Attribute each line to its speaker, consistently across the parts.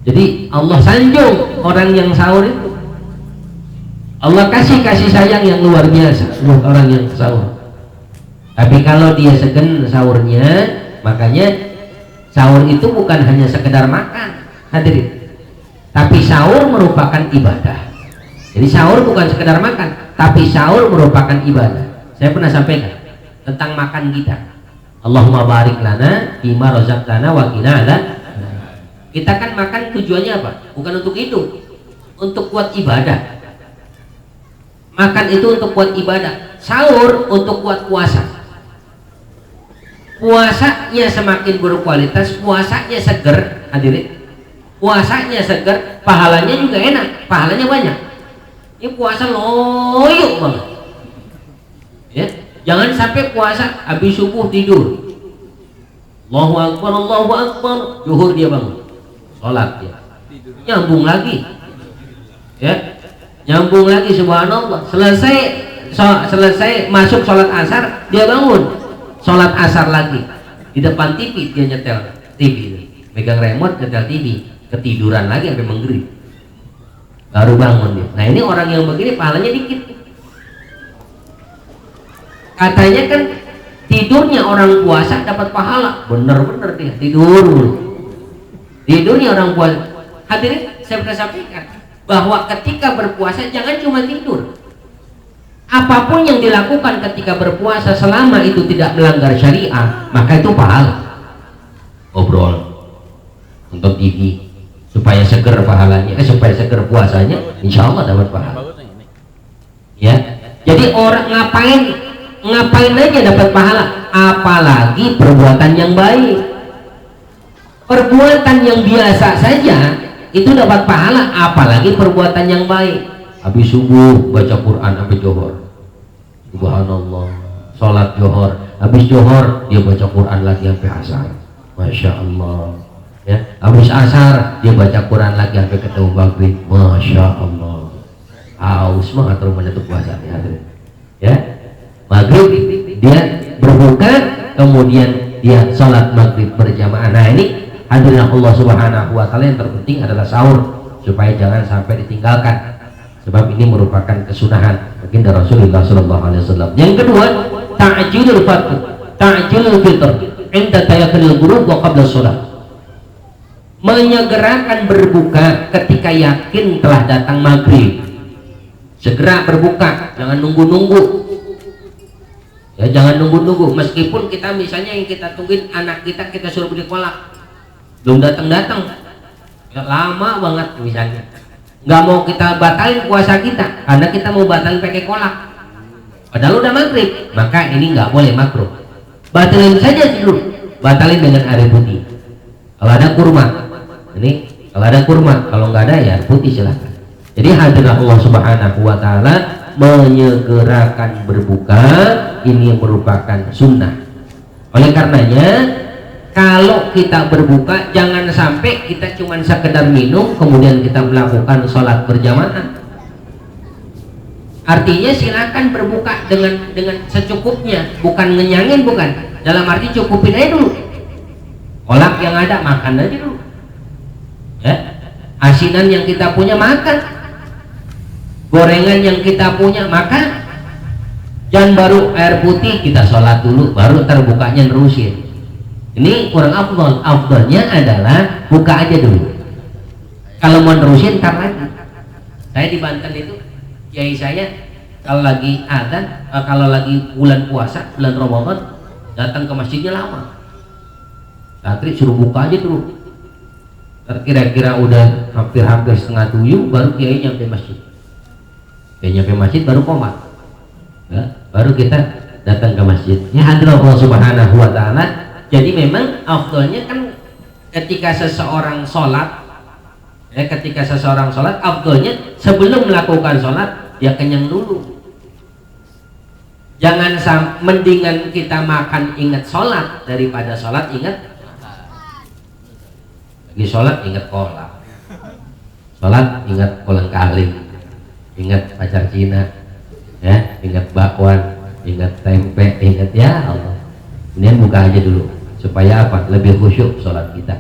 Speaker 1: Jadi Allah sanjung orang yang sahur itu. Allah kasih sayang yang luar biasa buat orang yang sahur. Tapi kalau dia segen sahurnya, makanya sahur itu bukan hanya sekedar makan, hadirin. Tapi sahur merupakan ibadah. Jadi sahur bukan sekedar makan, tapi sahur merupakan ibadah. Saya pernah sampaikan tentang makan kita. Allahumma barik lana bima razaqtana wa qina adzaban. Kita kan makan tujuannya apa? Bukan untuk hidup, untuk kuat ibadah. Makan itu untuk kuat ibadah. Sahur untuk kuat puasa. Puasanya semakin berkualitas, puasanya seger, hadirin. Puasanya seger, pahalanya juga enak, pahalanya banyak. Ini puasa loyo banget. Ya, jangan sampai puasa habis subuh tidur. Allahu Akbar, zuhur dia bangun. Sholat dia, nyambung lagi, ya, nyambung lagi, subhanallah. Selesai masuk sholat asar, dia bangun, sholat asar lagi. Di depan TV dia nyetel TV, megang remote nyetel TV, ketiduran lagi sampai maghrib, baru bangun dia. Nah ini orang yang begini pahalanya dikit. Katanya kan tidurnya orang puasa dapat pahala, bener-bener dia tidur. Tidurnya orang puasa. Hadirin, saya pernah sampaikan bahwa ketika berpuasa jangan cuma tidur. Apapun yang dilakukan ketika berpuasa selama itu tidak melanggar syariah, maka itu pahala. Obrol, nonton TV supaya seger pahalanya, supaya seger puasanya, insya Allah dapat pahala. Ya, jadi orang ngapain aja dapat pahala, apalagi perbuatan yang baik. Perbuatan yang biasa saja itu dapat pahala, apalagi perbuatan yang baik. Habis subuh baca Quran sampai johor, subhanallah. Sholat johor, habis johor dia baca Quran lagi sampai asar, masya Allah. Ya, habis asar dia baca Quran lagi sampai ketemu maghrib, masya Allah. Haus banget rumahnya tuh puasa ya. Maghrib dia berbuka, kemudian dia sholat maghrib berjamaah. Nah ini hadirin Allah subhanahu wa ta'ala, yang terpenting adalah sahur, supaya jangan sampai ditinggalkan, sebab ini merupakan kesunahan mungkin dari Rasulullah sallallahu alaihi wasallam. Yang kedua, ta'jilul fitr inda tayaqqunil ghurub wa qabla shalah. Menyegerakan berbuka ketika yakin telah datang maghrib. Segera berbuka, jangan nunggu-nunggu. Ya, jangan nunggu-nunggu. Meskipun kita misalnya yang kita tungguin anak kita suruh beli kolak, belum datang-datang, ya, lama banget misalnya. Nggak mau kita batalin puasa kita karena kita mau batalin pakai kolak, padahal udah maghrib, maka ini nggak boleh makruh. Batalin saja dulu, batalin dengan air putih. Kalau ada kurma, kalau ada kurma, kalau nggak ada ya air putih silahkan. Jadi hadirat Allah subhanahu wa ta'ala, menyegerakan berbuka ini merupakan sunnah. Oleh karenanya kalau kita berbuka jangan sampai kita cuma sekedar minum kemudian kita melakukan sholat berjamaah. Artinya silakan berbuka dengan secukupnya, bukan ngenyangin, bukan. Dalam arti cukupin aja dulu. Kolak yang ada makan aja dulu. Ya. Asinan yang kita punya makan. Gorengan yang kita punya makan. Jangan baru air putih kita sholat dulu baru terbukanya nerusin. Ini kurang afdol. Afdolnya adalah buka aja dulu. Kalau mau nerusin ntar lagi. Saya di Banten itu, kiai saya kalau lagi adzan, kalau lagi bulan puasa, bulan Ramadan, datang ke masjidnya lama. Santri suruh buka aja dulu. Kira-kira udah hampir setengah 7 baru kiai nyampe masjid. Kiai nyampe masjid baru qomat. Ya, baru kita datang ke masjid. Ya hadirin Allah subhanahu wa ta'ala. Jadi memang afdolnya kan ketika seseorang sholat, ya, afdolnya sebelum melakukan sholat dia kenyang dulu. Jangan mendingan kita makan ingat sholat daripada sholat ingat lagi sholat ingat kolak, sholat ingat kolang kaling, ingat pacar Cina, ya, ingat bakwan, ingat tempe, ingat ya Allah. Kemudian buka aja dulu supaya apa? Lebih khusyuk sholat kita.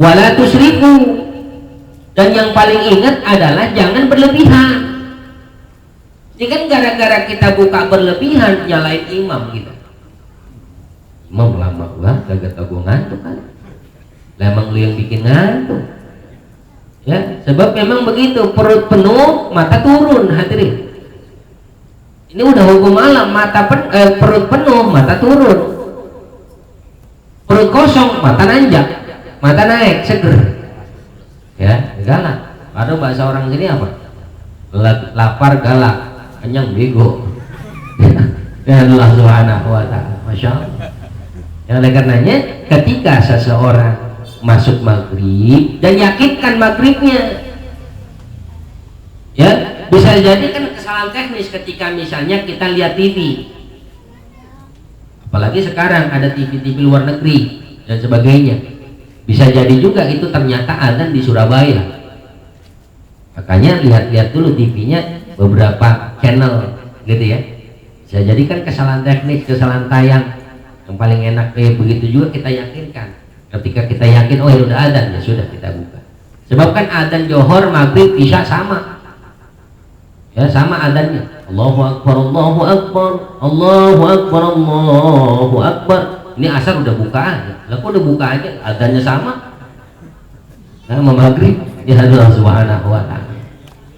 Speaker 1: Wala tusrifu, Dan yang paling ingat adalah jangan berlebihan. Ini kan gara-gara kita buka berlebihan nyalain imam gitu. Imam lama lah, kagak tahu ngantuk kan. Emang lu yang bikin ngantuk. Ya, sebab memang begitu, perut penuh, mata turun, hadirin. Ini udah hukum alam, perut penuh, mata turun. Perut kosong, mata nanjak, mata naik, seger. Ya, galak. Ada bahasa orang sini apa? Lapar galak, kenyang bego. Ya Allah Subhanahu wa ta'ala. Masya Allah. Yang oleh karenanya ketika seseorang masuk maghrib dan yakinkan maghribnya, ya bisa jadi kan kesalahan teknis ketika misalnya kita lihat TV, apalagi sekarang ada TV-TV luar negeri dan sebagainya, bisa jadi juga itu ternyata adzan di Surabaya. Makanya lihat-lihat dulu TV-nya beberapa channel gitu ya. Bisa jadi kan kesalahan teknis, kesalahan tayang. Yang paling enak begitu juga kita yakinkan. Ketika kita yakin oh ya udah adzan, ya sudah kita buka. Sebab kan adzan Johor, Maghrib, Isya sama. Ya sama adzannya. Allahu Akbar, Allahu Akbar, Allahu Akbar, Allahu Akbar. Ini asar udah buka aja. Lah kok udah buka aja, adzannya sama. Nah, maghrib ya Allah Subhanahu wa ta'ala.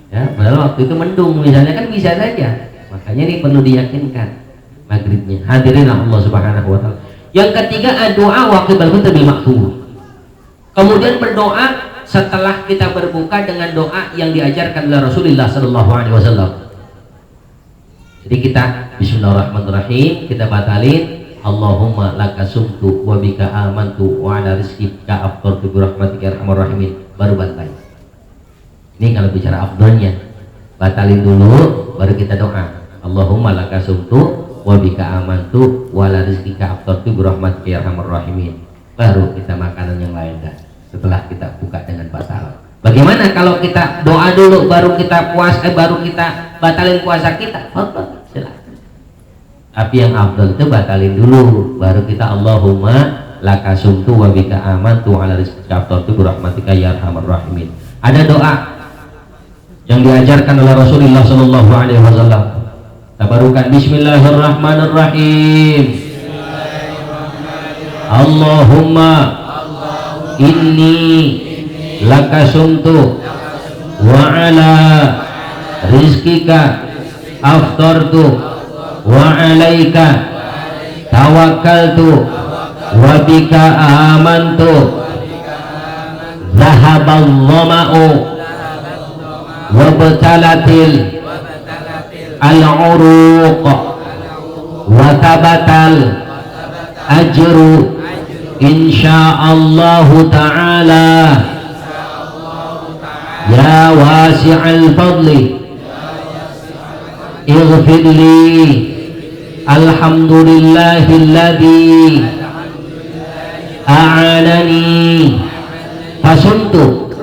Speaker 1: Ya, padahal waktu itu mendung misalnya kan bisa saja. Makanya ini perlu diyakinkan maghribnya. Hadirin Allah Subhanahu wa ta'ala. Yang ketiga, doa waqib al-fitr bil maktum. Kemudian berdoa setelah kita berbuka dengan doa yang diajarkan oleh Rasulullah sallallahu alaihi wasallam. Jadi kita bismillahirrahmanirrahim, kita batalin Allahumma laka sumtu wa bika amantu wa ala rizqika aftartu bi rahmatika ya arhamar rahimin, baru batal. Ini kalau bicara afdalnya, batalin dulu baru kita doa Allahumma laka sumtu wa bika amantu wa la rizqika aftartu bi rahmatika ya arhamar rahimin, baru kita makanan yang lain dah setelah kita buka dengan batal. Bagaimana kalau kita doa dulu baru kita baru kita batalin puasa kita? Silakan. Tapi yang afdal itu batalin dulu baru kita Allahumma laka sumtu wa bika amantu wa la rizqika aftartu bi rahmatika ya arhamar rahimin. Ada doa yang diajarkan oleh Rasulullah sallallahu alaihi wasallam. Tabarukan bismillahirrahmanirrahim. Allahumma inni laka sumtu wa ala rizqika aftartu wa alaika tawakkaltu wa bika amantu zahabal dhama'u wa batalatil al-uruq wa tabatal ajru insyaallahu ta'ala ya wasi'al fadli ighfir li alhamdulillahilladzi a'anani fasumtu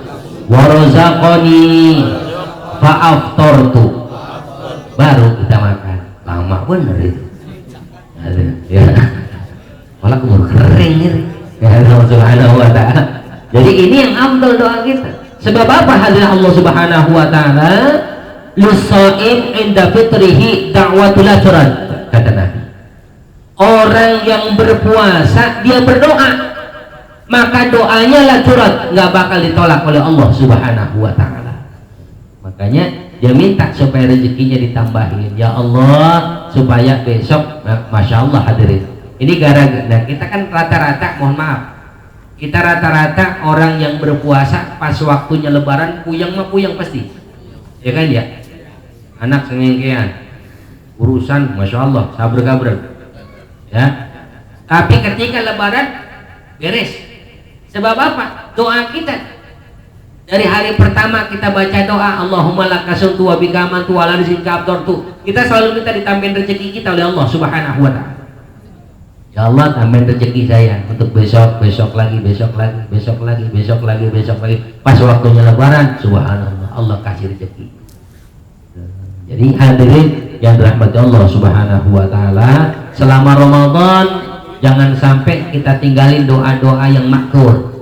Speaker 1: wa razaqani fa'aftartu, baru kita makan. Lama bener itu ya, malah keburu kering ini ya Allah Subhanahu wa ta'ala. Jadi ini yang afdal doa kita. Sebab apa? Hadirin Allah Subhanahu wa ta'ala, lis-shaim inda fitrihi da'watul asran, kata Nabi. Orang yang berpuasa dia berdoa, maka doanya la surat, nggak bakal ditolak oleh Allah Subhanahu wa ta'ala. Makanya dia minta supaya rezekinya ditambahin, ya Allah supaya besok, masya Allah hadirin. Ini gara-gara nah, kita kan rata-rata, mohon maaf, kita rata-rata orang yang berpuasa pas waktunya lebaran puyeng mah puyeng pasti, ya kan ya. Anak sengengkean, urusan masya Allah sabar-sabar, ya. Tapi ketika lebaran beres. Sebab apa? Doa kita dari hari pertama kita baca doa Allahumma laka sumtu wa bika amantu wa ala rizqika aftartu, kita selalu minta ditambahin rezeki kita oleh Allah Subhanahu wa ta'ala. Ya Allah tambahin rezeki saya untuk besok, besok lagi, besok lagi, besok lagi, besok lagi, besok lagi. Pas waktunya lebaran, subhanallah, Allah kasih rezeki. Jadi hadirin yang dirahmati Allah Subhanahu wa ta'ala, selama Ramadan jangan sampai kita tinggalin doa-doa yang makruh.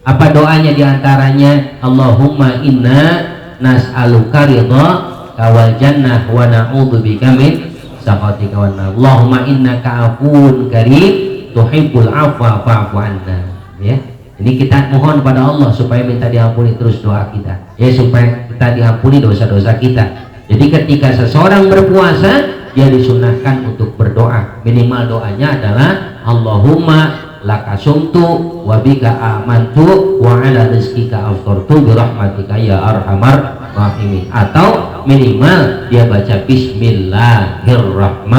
Speaker 1: Apa doanya diantaranya? Allahumma inna nas'aluka ridhaka wal jannah wa na'udzubika min sakhatika wan nar. Allahumma innaka afuwun karim tuhibbul afwa fa'fu anna. Ya. Ini kita mohon pada Allah supaya minta diampuni terus doa kita. Ya, supaya kita diampuni dosa-dosa kita. Jadi ketika seseorang berpuasa, dia disunahkan untuk berdoa. Minimal doanya adalah Allahumma laka sumtu wa bika amantu wa ala rizkika aftartu bi rahmatika ya arhamar rahimin. Atau minimal dia baca bismillahirrahmanirrahim.